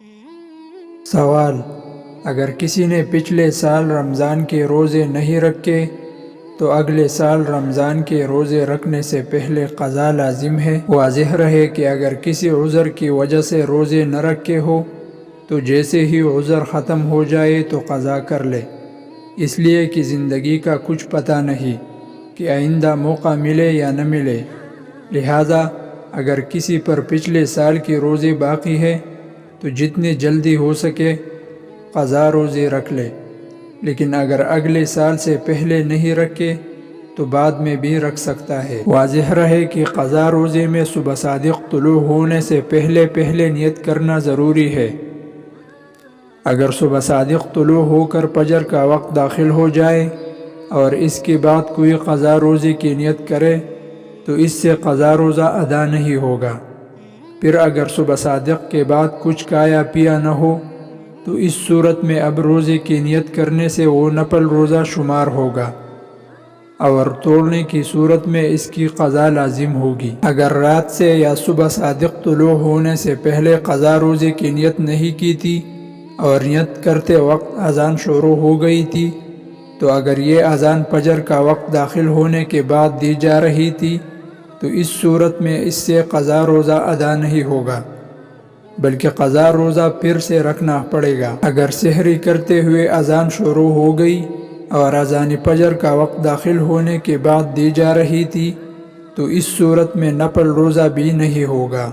سوال: اگر کسی نے پچھلے سال رمضان کے روزے نہیں رکھے تو اگلے سال رمضان کے روزے رکھنے سے پہلے قضا لازم ہے؟ واضح رہے کہ اگر کسی عذر کی وجہ سے روزے نہ رکھے ہو تو جیسے ہی عذر ختم ہو جائے تو قضا کر لے، اس لیے کہ زندگی کا کچھ پتہ نہیں کہ آئندہ موقع ملے یا نہ ملے، لہذا اگر کسی پر پچھلے سال کے روزے باقی ہے تو جتنی جلدی ہو سکے قضا روزے رکھ لے، لیکن اگر اگلے سال سے پہلے نہیں رکھے تو بعد میں بھی رکھ سکتا ہے۔ واضح رہے کہ قضا روزے میں صبح صادق طلوع ہونے سے پہلے نیت کرنا ضروری ہے۔ اگر صبح صادق طلوع ہو کر فجر کا وقت داخل ہو جائے اور اس کے بعد کوئی قضا روزے کی نیت کرے تو اس سے قضا روزہ ادا نہیں ہوگا۔ پھر اگر صبح صادق کے بعد کچھ کھایا پیا نہ ہو تو اس صورت میں اب روزے کی نیت کرنے سے وہ نفل روزہ شمار ہوگا اور توڑنے کی صورت میں اس کی قضا لازم ہوگی۔ اگر رات سے یا صبح صادق طلوع ہونے سے پہلے قضا روزے کی نیت نہیں کی تھی اور نیت کرتے وقت اذان شروع ہو گئی تھی تو اگر یہ اذان فجر کا وقت داخل ہونے کے بعد دی جا رہی تھی تو اس صورت میں اس سے قضا روزہ ادا نہیں ہوگا بلکہ قضا روزہ پھر سے رکھنا پڑے گا۔ اگر سحری کرتے ہوئے اذان شروع ہو گئی اور اذان فجر کا وقت داخل ہونے کے بعد دی جا رہی تھی تو اس صورت میں نفل روزہ بھی نہیں ہوگا۔